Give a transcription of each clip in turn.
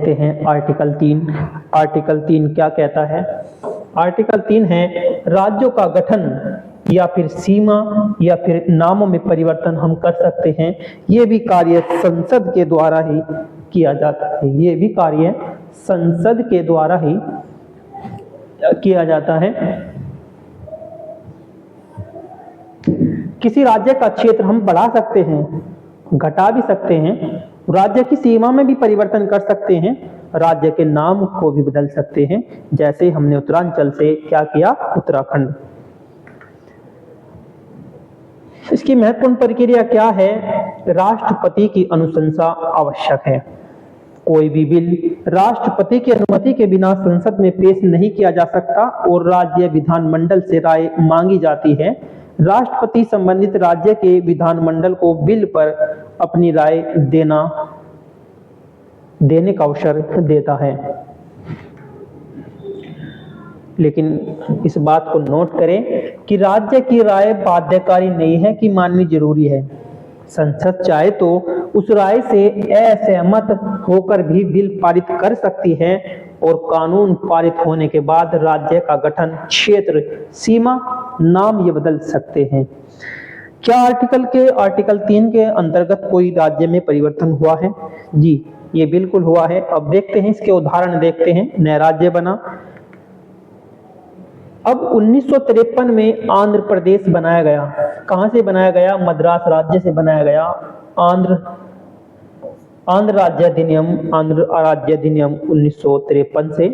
देखते हैं article 3। Article 3 क्या कहता है? आर्टिकल 3 है राज्यों का गठन या फिर सीमा या फिर नामों में परिवर्तन हम कर सकते हैं। ये भी कार्य संसद के द्वारा ही किया जाता है। ये भी कार्य संसद के द्वारा ही किया जाता है। किसी राज्य का क्षेत्र हम बढ़ा सकते हैं, घटा भी सकते हैं, राज्य की सीमा में भी परिवर्तन कर सकते हैं, राज्य के नाम को भी बदल सकते हैं, जैसे हमने उत्तरांचल से क्या किया, उत्तराखंड। इसकी महत्वपूर्ण प्रक्रिया क्या है? राष्ट्रपति की अनुशंसा आवश्यक है। कोई भी बिल राष्ट्रपति की अनुमति के बिना संसद में पेश नहीं किया जा सकता और राज्य विधानमंडल से राय मांगी जाती है। राष्ट्रपति संबंधित राज्य के विधानमंडल को बिल पर अपनी राय देने का अवसर देता है। लेकिन इस बात को नोट करें कि राज्य की राय बाध्यकारी नहीं है कि माननी जरूरी है। संसद चाहे तो उस राय से असहमत होकर भी बिल पारित कर सकती है और कानून पारित होने के बाद राज्य का गठन, क्षेत्र, सीमा, नाम ये बदल सकते हैं। क्या आर्टिकल 3 के अंतर्गत कोई राज्य में परिवर्तन हुआ है? जी, ये बिल्कुल हुआ है। अब देखते हैं, इसके उदाहरण देखते हैं। नया राज्य बना। अब 1953 में आंध्र प्रदेश बनाया गया। कहां से बनाया गया? मद्रास राज्य से बनाया गया। आंध्र राज्य अधिनियम 1953 से,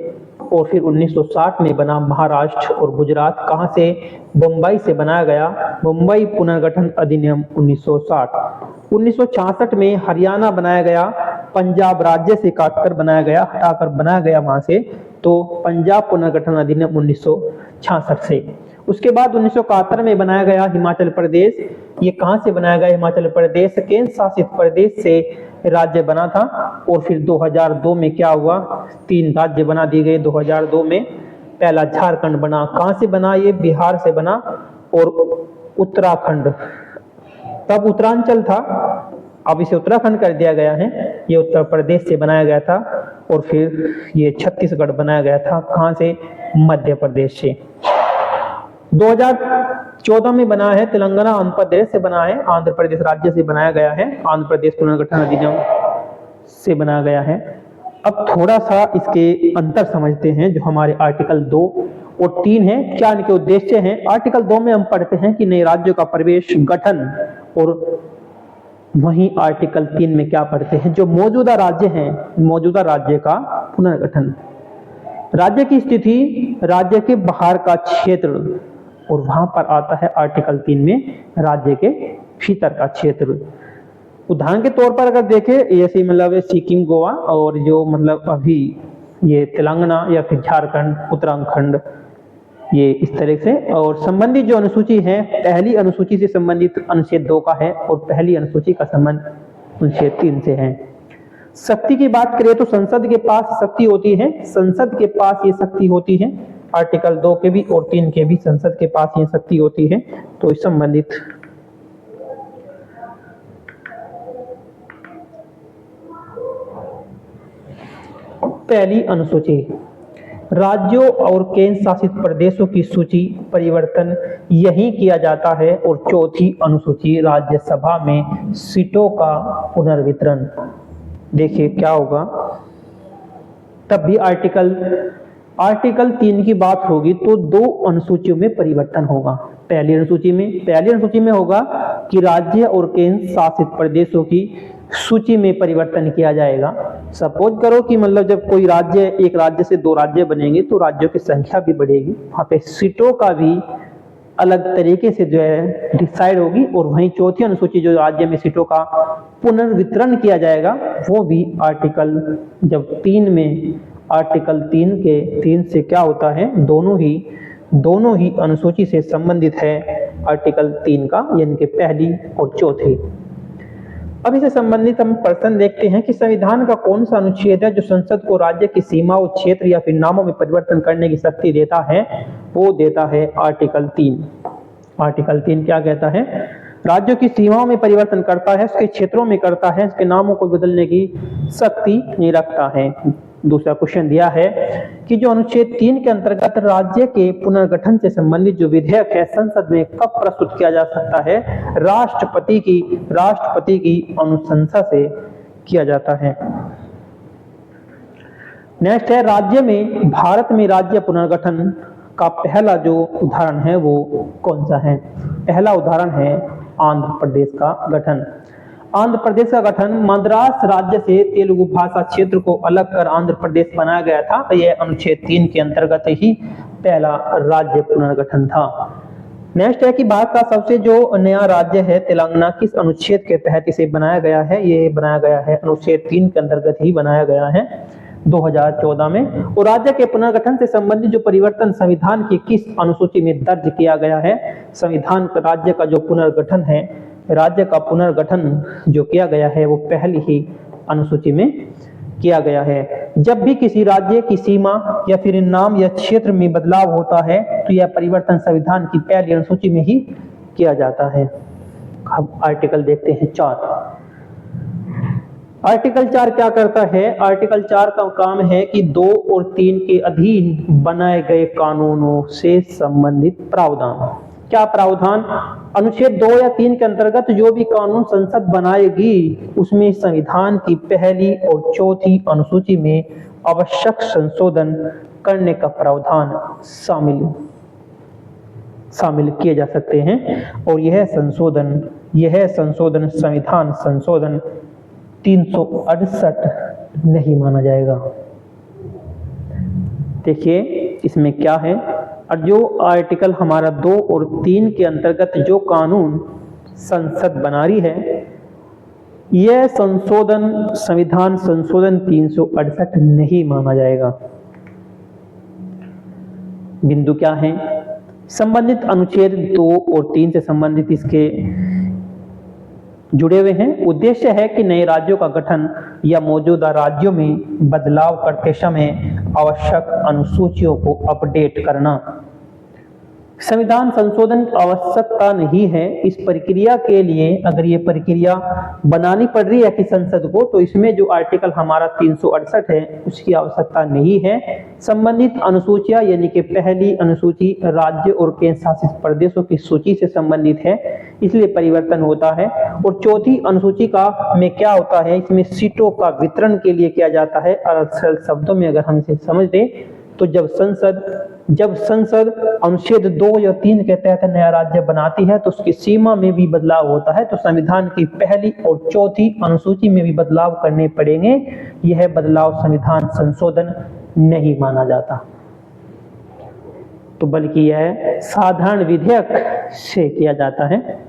और फिर 1960 में बना महाराष्ट्र और गुजरात। कहां से? बम्बई से बनाया गया। बम्बई पुनर्गठन अधिनियम 1960। 1966 में हरियाणा बनाया गया। पंजाब राज्य से काटकर बनाया गया, हटाकर बनाया गया वहां से, तो पंजाब पुनर्गठन अधिनियम 1966 से। उसके बाद 1971 में बनाया गया हिमाचल प्रदेश। ये कहां से बनाया गया? हिमाचल प्रदेश केंद्र शासित प्रदेश से राज्य बना था। और फिर 2002 में क्या हुआ? 3 राज्य बना दिए गए 2002 में। पहला झारखंड बना। कहां से बना? ये बिहार से बना। और उत्तराखंड तब उत्तरांचल था, अब इसे उत्तराखंड कर दिया गया है। ये उत्तर प्रदेश से बनाया गया था। और फिर ये छत्तीसगढ़ बनाया गया था। कहां से? मध्य प्रदेश से। 2014 में बना है तेलंगाना आंध्र प्रदेश से बना है। आंध्र प्रदेश राज्य से बनाया गया है। आंध्र प्रदेश पुनर्गठन अधिनियम से बनाया गया है। अब थोड़ा सा इसके अंतर समझते हैं, जो हमारे आर्टिकल 2 और 3 है, क्या इनके उद्देश्य हैं। आर्टिकल 2 में हम पढ़ते हैं कि नए राज्यों का प्रवेश, गठन, और वहीं आर्टिकल 3 में क्या पढ़ते हैं? जो मौजूदा राज्य हैं, मौजूदा राज्य का पुनर्गठन। राज्य की स्थिति, राज्य के बाहर का क्षेत्र, और वहां पर आता है आर्टिकल 3 में राज्य के भीतर का क्षेत्र। उदाहरण के तौर पर अगर देखें, ऐसे मतलब सिक्किम, गोवा, और जो मतलब अभी ये तेलंगाना या फिर झारखंड, उत्तराखंड, ये इस तरह से। और संबंधित जो अनुसूची है, पहली अनुसूची से संबंधित अनुच्छेद 2 का है और पहली अनुसूची का संबंध अनुच्छेद 3 से है। शक्ति की बात करें तो संसद के पास शक्ति होती है। संसद के पास ये शक्ति होती है। आर्टिकल 2 के भी और 3 के भी संसद के पास ये शक्ति होती है। तो इस संबंधित पहली अनुसूची, राज्यों और केंद्र शासित प्रदेशों की सूची परिवर्तन यही किया जाता है। और चौथी अनुसूची, राज्यसभा में सीटों का पुनर्वितरण। देखिए क्या होगा, तब भी आर्टिकल 3 की बात होगी तो 2 अनुसूचियों में परिवर्तन होगा। पहली अनुसूची में होगा कि राज्य और केंद्र शासित प्रदेशों की सूची में परिवर्तन किया जाएगा। सपोज करो कि मतलब जब कोई राज्य, एक राज्य से 2 राज्य बनेंगे तो राज्यों की संख्या भी बढ़ेगी, वहां पे सीटों का भी अलग तरीके से जो है डिसाइड होगी। और वहीं चौथी अनुसूची, जो राज्य में सीटों का पुनर्वितरण किया जाएगा, वो भी आर्टिकल 3 से क्या होता है, दोनों ही अनुसूची से संबंधित है आर्टिकल 3 का, यानी कि पहली और चौथी। अब इससे संबंधित हम प्रश्न देखते हैं कि संविधान का कौन सा अनुच्छेद है जो संसद को राज्य की सीमाओं, क्षेत्र या फिर नामों में परिवर्तन करने की शक्ति देता है? वो देता है आर्टिकल 3। आर्टिकल 3 क्या कहता है? राज्यों की सीमाओं में परिवर्तन करता है, उसके क्षेत्रों में करता है, उसके नामों को बदलने की शक्ति नहीं रखता है। दूसरा क्वेश्चन दिया है कि जो अनुच्छेद 3 के अंतर्गत राज्य के पुनर्गठन से संबंधित जो विधेयक है संसद में कब प्रस्तुत किया जा सकता है? राष्ट्रपति की अनुशंसा से किया जाता है। नेक्स्ट है, भारत में राज्य पुनर्गठन का पहला जो उदाहरण है वो कौन सा है? पहला उदाहरण है आंध्र प्रदेश का गठन। आंध्र प्रदेश का गठन मद्रास राज्य से तेलुगु भाषा क्षेत्र को अलग कर आंध्र प्रदेश बनाया गया था। तो यह अनुच्छेद 3 के अंतर्गत ही पहला राज्य पुनर्गठन था। नेक्स्ट है कि भारत का सबसे जो नया राज्य है तेलंगाना, किस अनुच्छेद के तहत इसे बनाया गया है? ये बनाया गया है अनुच्छेद 3 के अंतर्गत ही बनाया गया है 2014 में। और राज्य के पुनर्गठन से संबंधित जो परिवर्तन संविधान की किस अनुसूची में दर्ज किया गया है? संविधान का राज्य का जो पुनर्गठन है, राज्य का पुनर्गठन जो किया गया है वो पहली ही अनुसूची में किया गया है। जब भी किसी राज्य की सीमा या फिर नाम या क्षेत्र में बदलाव होता है तो यह परिवर्तन संविधान की पहली अनुसूची में ही किया जाता है। अब आर्टिकल देखते हैं 4। आर्टिकल 4 क्या करता है? आर्टिकल 4 का काम है कि 2 और 3 के अधीन बनाए गए कानूनों से संबंधित प्रावधान। क्या प्रावधान? अनुच्छेद 2 या 3 के अंतर्गत जो भी कानून संसद बनाएगी उसमें संविधान की पहली और चौथी अनुसूची में आवश्यक संशोधन करने का प्रावधान शामिल किए जा सकते हैं। और यह संशोधन संविधान संशोधन 368 नहीं माना जाएगा। देखिए इसमें क्या है, और जो आर्टिकल हमारा 2 और 3 के अंतर्गत जो कानून संसद बना रही है यह संविधान संशोधन 368 नहीं माना जाएगा। बिंदु क्या है? संबंधित अनुच्छेद 2 और 3 से संबंधित इसके जुड़े हुए हैं। उद्देश्य है कि नए राज्यों का गठन या मौजूदा राज्यों में बदलाव करते समय आवश्यक अनुसूचियों को अपडेट करना। संविधान संशोधन की आवश्यकता नहीं है। इस प्रक्रिया के लिए अगर ये प्रक्रिया बनानी पड़ रही है कि संसद को, तो इसमें जो आर्टिकल हमारा 368 है उसकी आवश्यकता नहीं है। संबंधित अनुसूचियां यानी कि पहली अनुसूची राज्य और केंद्र शासित प्रदेशों की सूची से संबंधित है, इसलिए परिवर्तन होता है। और चौथी अनुसूची का में क्या होता है, इसमें सीटों का वितरण के लिए किया जाता है। और सरल शब्दों में अगर हम इसे समझ दें तो जब संसद अनुच्छेद 2 या 3 के तहत नया राज्य बनाती है तो उसकी सीमा में भी बदलाव होता है, तो संविधान की पहली और चौथी अनुसूची में भी बदलाव करने पड़ेंगे। यह बदलाव संविधान संशोधन नहीं माना जाता, तो बल्कि यह साधारण विधेयक से किया जाता है।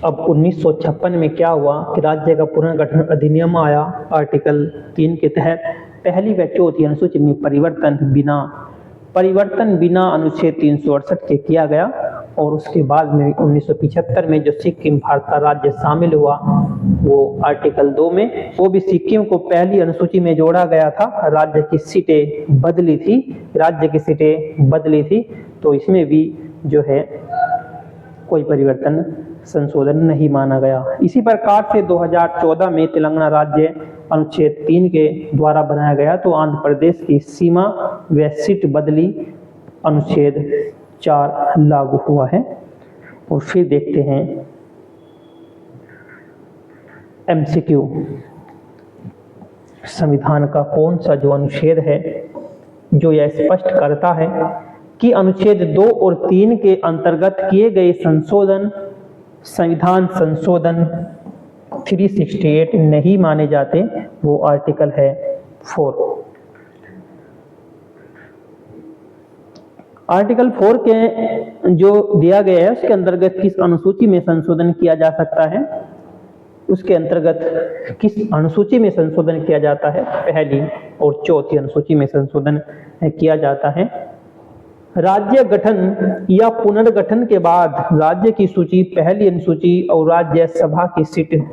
अब 1956 में क्या हुआ कि राज्य का पुनर्गठन अधिनियम आया। आर्टिकल 3 के तहत पहली व चौथी अनुसूची में परिवर्तन बिना अनुच्छेद 368 के किया गया। और उसके बाद में 1975 में जो सिक्किम भारत का राज्य शामिल हुआ वो आर्टिकल 2 में, वो भी सिक्किम को पहली अनुसूची में जोड़ा गया था। राज्य की सीटें बदली थी, तो इसमें भी जो है कोई परिवर्तन संशोधन नहीं माना गया। इसी प्रकार से 2014 में तेलंगाना राज्य अनुच्छेद 3 के द्वारा बनाया गया, तो आंध्र प्रदेश की सीमा व सीट बदली अनुच्छेद 4 लागू हुआ है। और फिर देखते हैं MCQ, संविधान का कौन सा जो अनुच्छेद है जो यह स्पष्ट करता है कि अनुच्छेद 2 और 3 के अंतर्गत किए गए संशोधन संविधान संशोधन 368 नहीं माने जाते। वो आर्टिकल है 4। आर्टिकल 4 के जो दिया गया है उसके अंतर्गत किस अनुसूची में संशोधन किया जा सकता है, उसके अंतर्गत किस अनुसूची में संशोधन किया जाता है? पहली और चौथी अनुसूची में संशोधन किया जाता है। राज्य गठन या पुनर्गठन के बाद राज्य की सूची पहली अनुसूची और राज्यसभा की सीट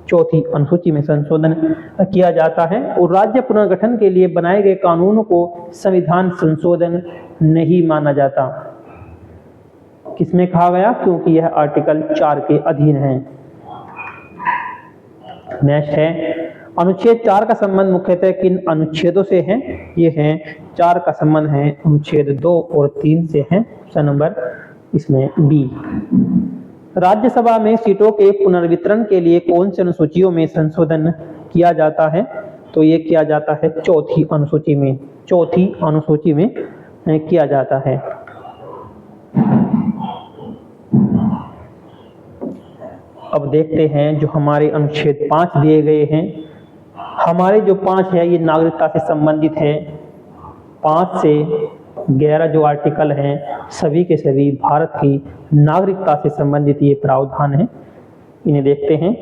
चौथी अनुसूची में संशोधन किया जाता है। और राज्य पुनर्गठन के लिए बनाए गए कानूनों को संविधान संशोधन नहीं माना जाता। किसमें कहा गया? क्योंकि यह आर्टिकल 4 के अधीन है। नेक्स्ट है अनुच्छेद 4 का संबंध मुख्यतः किन अनुच्छेदों से है? ये है 4 का संबंध है अनुच्छेद 2 और 3 से है। ऑप्शन नंबर इसमें बी। राज्यसभा में सीटों के पुनर्वितरण के लिए कौन सी अनुसूचियों में संशोधन किया जाता है? तो ये किया जाता है चौथी अनुसूची में। चौथी अनुसूची में किया जाता है। अब देखते हैं जो हमारे अनुच्छेद 5 दिए गए हैं। हमारे जो 5 है ये नागरिकता से संबंधित है। 5 से 11 जो आर्टिकल हैं सभी के सभी भारत की नागरिकता से संबंधित ये प्रावधान है। इन्हें देखते हैं।